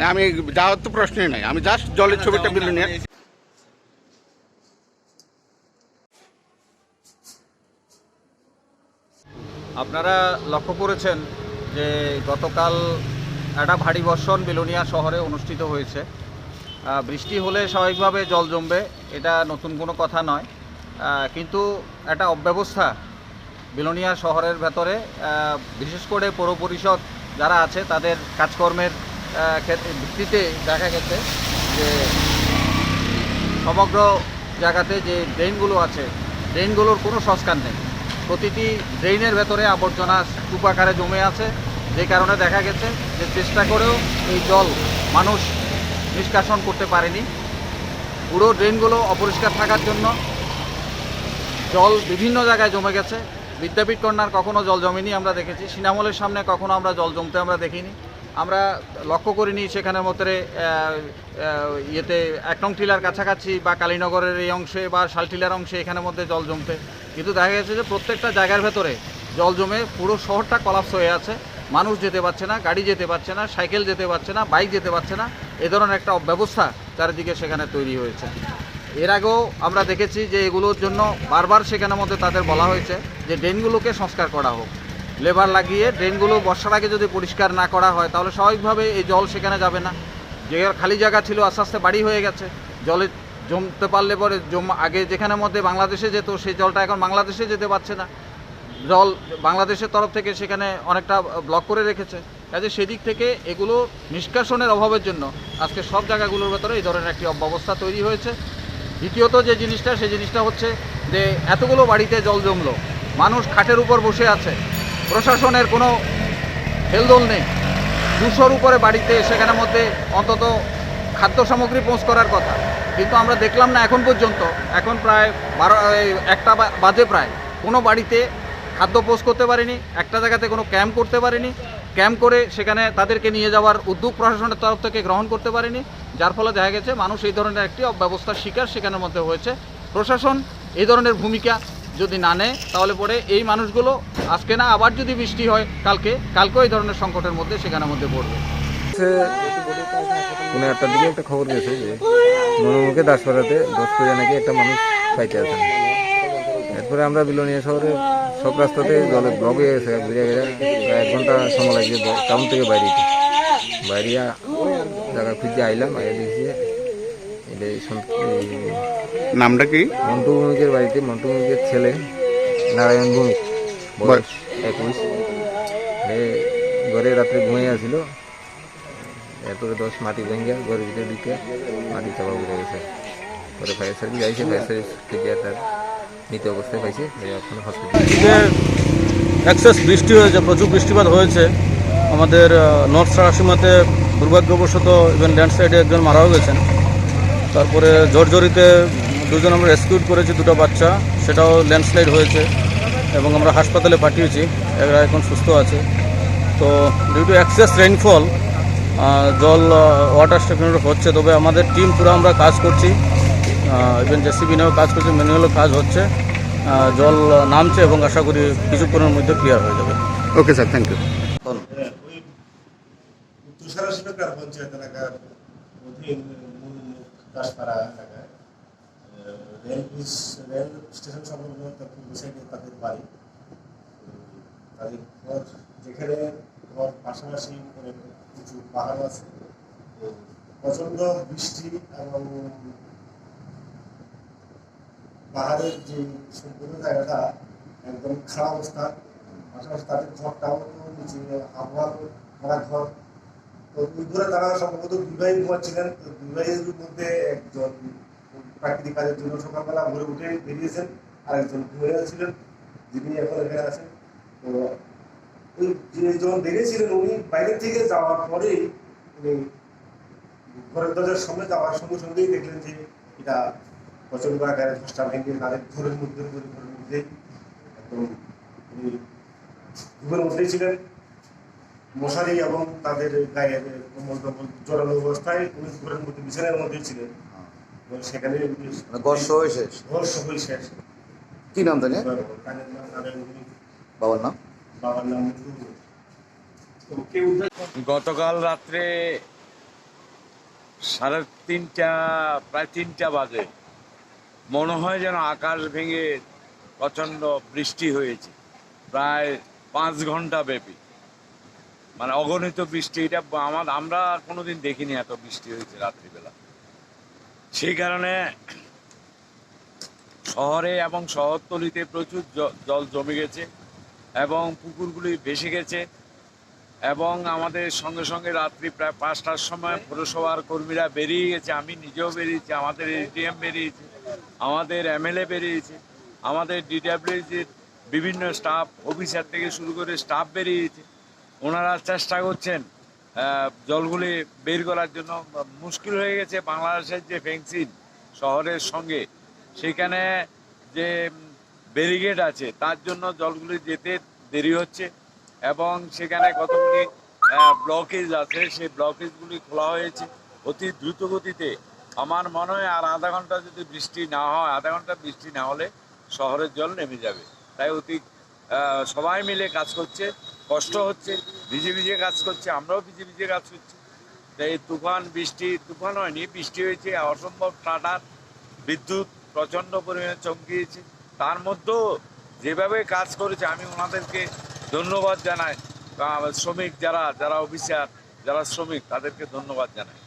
আমি যাওয়ার তো প্রশ্নই নাই, আমি জাস্ট জলের ছবিটা বিলোনিয়া। আপনারা লক্ষ্য করেছেন যে গতকাল একটা ভারী বর্ষণ বেলোনিয়া শহরে অনুষ্ঠিত হয়েছে। বৃষ্টি হলে স্বাভাবিকভাবে জল জমবে, এটা নতুন কোনো কথা নয়, কিন্তু একটা অব্যবস্থা বেলোনিয়া শহরের ভেতরে, বিশেষ করে পৌর পরিষদ যারা আছে তাদের কাজকর্মের ভিত্তিতে দেখা গেছে যে সমগ্র জায়গাতে যে ড্রেনগুলো আছে ড্রেনগুলোর কোনো সংস্কার নেই। প্রতিটি ড্রেনের ভেতরে আবর্জনা স্তূপ আকারে জমে আছে, যে কারণে দেখা গেছে যে চেষ্টা করেও এই জল মানুষ নিষ্কাশন করতে পারেনি। পুরো ড্রেনগুলো অপরিষ্কার থাকার জন্য জল বিভিন্ন জায়গায় জমে গেছে। বিদ্যাপীঠ কর্নার কখনো জল জমেনি আমরা দেখেছি, সিনামলের সামনে কখনো আমরা জল জমতে আমরা দেখিনি, আমরা লক্ষ্য করিনি সেখানের মধ্যে ইয়েতে ১ নং টিলার কাছাকাছি বা কালীনগরের এই অংশে বা শালটিলার অংশে এখানের মধ্যে জল জমতে, কিন্তু দেখা গেছে যে প্রত্যেকটা জায়গার ভেতরে জল জমে পুরো শহরটা কলাপস হয়ে আছে। মানুষ যেতে পারছে না, গাড়ি যেতে পারছে না, সাইকেল যেতে পারছে না, বাইক যেতে পারছে না, এ ধরনের একটা অব্যবস্থা চারিদিকে সেখানে তৈরি হয়েছে। এর আগেও আমরা দেখেছি যে এগুলোর জন্য বারবার সেখানের মধ্যে তাদের বলা হয়েছে যে ড্রেনগুলোকে সংস্কার করা হোক, লেবার লাগিয়ে ড্রেনগুলো বর্ষার আগে যদি পরিষ্কার না করা হয় তাহলে স্বাভাবিকভাবে এই জল সেখানে যাবে না। যে খালি জায়গা ছিল আস্তে আস্তে বাড়ি হয়ে গেছে, জলে জমতে পারলে পরে আগে যেখানের মধ্যে বাংলাদেশে যেত সেই জলটা এখন বাংলাদেশে যেতে পারছে না, জল বাংলাদেশের তরফ থেকে সেখানে অনেকটা ব্লক করে রেখেছে। কাজে সেদিক থেকে এগুলো নিষ্কাশনের অভাবের জন্য আজকে সব জায়গাগুলোর ভেতরে এই ধরনের একটি অব্যবস্থা তৈরি হয়েছে। দ্বিতীয়ত যে জিনিসটা, সেই জিনিসটা হচ্ছে যে এতগুলো বাড়িতে জল জমলো, মানুষ খাটের উপর বসে আছে, প্রশাসনের কোনো হেলদোল নেই। 200-র উপরে বাড়িতে সেখানের মধ্যে অন্তত খাদ্য সামগ্রী পৌঁছ করার কথা, কিন্তু আমরা দেখলাম না এখন পর্যন্ত। এখন প্রায় 1টা বাজে, প্রায় কোনো বাড়িতে খাদ্য পৌঁছ করতে পারেনি, একটা জায়গাতে কোনো ক্যাম্প করতে পারেনি, ক্যাম্প করে সেখানে তাদেরকে নিয়ে যাওয়ার উদ্যোগ প্রশাসনের তরফ থেকে গ্রহণ করতে পারেনি, যার ফলে দেখা গেছে মানুষ এই ধরনের একটি অব্যবস্থার শিকার সেখানের মধ্যে হয়েছে। প্রশাসন এই ধরনের ভূমিকা যদি না নেয় তাহলে পরে এই মানুষগুলো আজকে না আবার যদি বৃষ্টি হয় কালকেও এই ধরনের সংকটের মধ্যে সেখানের মধ্যে পড়বে। কোনো একটার দিকে একটা খবর গেছে যে মনোমুখে দাসপাড়াতে 10 পয়সা নাকি একটা মানুষ পাইতে আছেন। এরপরে আমরা বিলোনিয়া শহরে সব রাস্তাতে জলে ব্লক হয়ে গেছে, প্রায় 1 ঘন্টা সময় লাগছে টাউন থেকে বাইরিয়া জায়গা খুঁজে আইলাম, দেখছি নামটা কি? মন্টু ভৌমিকের বাড়িতে, মন্টু ভৌমিকের ছেলে নারায়ণ ভৌমিক, বয়স 21, ঘরে রাত্রে ঘুমিয়ে আসছিল। এরপরে 10 মাটি ভেঙে ঘরের ভিতরে ঢুকে মাটি চাপা পড়ে গেছে। পরে ফায়ার সার্ভিস আইসে, ফায়ার সার্ভিস থেকে তার মৃত অবস্থায় পাইছে, এখন হসপিটাল। এক্সেস বৃষ্টি হয়েছে, প্রচুর বৃষ্টিপাত হয়েছে আমাদের নর্থ সারাসীমাতে। দুর্ভাগ্যবশত ইভেন ল্যান্ডস্লাইডে একজন মারাও গেছেন। তারপরে জর্জরিতে 2জন আমরা রেস্কিউড করেছি, 2টা বাচ্চা, সেটাও ল্যান্ডস্লাইড হয়েছে এবং আমরা হাসপাতালে পাঠিয়েছি, এরা এখন সুস্থ আছে। তো ডিউ টু এক্সেস রেইনফল জল ওয়াটার স্টেপমেন্ট হচ্ছে, তবে আমাদের টিম পুরো আমরা কাজ করছি, ইভেন জেসিবি নিয়েও কাজ করছি, ম্যানুয়ালও কাজ হচ্ছে, জল নামছে এবং আশা করি কিছুক্ষণের মধ্যে ক্লিয়ার হয়ে যাবে। Okay sir, thank you. Panchayat এলাকার অধীন দাসপাড়া এলাকায় রেল স্টেশন সংলগ্ন পূর্ব সাইডে তাদের বাড়ি। তাদের ঘর, যেখানে ঘর পাশাপাশি অনেক উঁচু পাহাড় আছে, প্রচন্ড বৃষ্টি এবং পাহাড়ের যে সম্পূর্ণ জায়গাটা একদম খারাপ অবস্থা। পাশাপাশি তাদের ঘরটাও তো নিচে আবহাওয়া করা ঘর। তো ওই ঘরে তারা সম্ভবত বিবাহী ঘুমাচ্ছিলেন। তো বিবাহের মধ্যে একজন প্রাকৃতিক কাজের জন্য সকালবেলা ভোরে উঠে বেরিয়েছেন, আর একজন ঘুমিয়ে ছিলেন যিনি এখন এখানে আছেন। তো ওই যেজন বেরিয়েছিলেন উনি বাইরে থেকে যাওয়ার পরেই উনি ঘরের দরজার সামনে যাওয়ার সঙ্গে সঙ্গেই দেখলেন যে এটা প্রচন্ড আকারে ধসটা ভেঙে তাদের ঘরের মধ্যেই একদম উনি ঘুমের মধ্যেই ছিলেন। মশারি এবং তাদের গায়ের কম্বল টম্বল জড়ানো অবস্থায় উনি ঘরের মধ্যে বিছানার মধ্যেই ছিলেন। সেখানে শেষ। কি নাম জানি? বাবার নাম গতকাল রাত্রে 3:30 প্রায় 3টা বাজে মনে হয় যেন আকাশ ভেঙে প্রচণ্ড বৃষ্টি হয়েছে, প্রায় 5 ঘন্টা ব্যাপী, মানে অগণিত বৃষ্টি। এটা আমরা আর কোনোদিন দেখিনি এত বৃষ্টি হয়েছে রাত্রিবেলা। সেই কারণে শহরে এবং শহরতলিতে প্রচুর জল জমে গেছে এবং পুকুরগুলি ভেসে গেছে। এবং আমাদের সঙ্গে সঙ্গে রাত্রি প্রায় 5টার সময় পৌরসভার কর্মীরা বেরিয়ে গেছে, আমি নিজেও বেরিয়েছি, আমাদের এসডিএম বেরিয়েছে, আমাদের এমএলএ বেরিয়েছে, আমাদের ডিডব্লিউজির বিভিন্ন স্টাফ অফিসার থেকে শুরু করে স্টাফ বেরিয়েছে। ওনারা চেষ্টা করছেন জলগুলি বের করার জন্য। মুশকিল হয়ে গেছে বাংলাদেশের যে ফেন্সিং শহরের সঙ্গে, সেখানে যে ব্যারিকেড আছে তার জন্য জলগুলি যেতে দেরি হচ্ছে এবং সেখানে কতগুলি ব্লকেজ আছে, সেই ব্লকেজগুলি খোলা হয়েছে অতি দ্রুত গতিতে। আমার মনে হয় আর আধা ঘন্টা যদি বৃষ্টি না হয়, আধা ঘন্টা বৃষ্টি না হলে শহরের জল নেমে যাবে। তাই সবাই মিলে কাজ করছে, কষ্ট হচ্ছে, ভিজে ভিজে কাজ করছে, আমরাও ভিজে ভিজে কাজ করছি। তাই তুফান হয়নি, বৃষ্টি হয়েছে, অসম্ভব টাটার বিদ্যুৎ প্রচণ্ড পরিমাণে চমকিয়েছে। তার মধ্যেও যেভাবে কাজ করেছে আমি ওনাদেরকে ধন্যবাদ জানাই। শ্রমিক যারা অফিসার, যারা শ্রমিক, তাদেরকে ধন্যবাদ জানাই।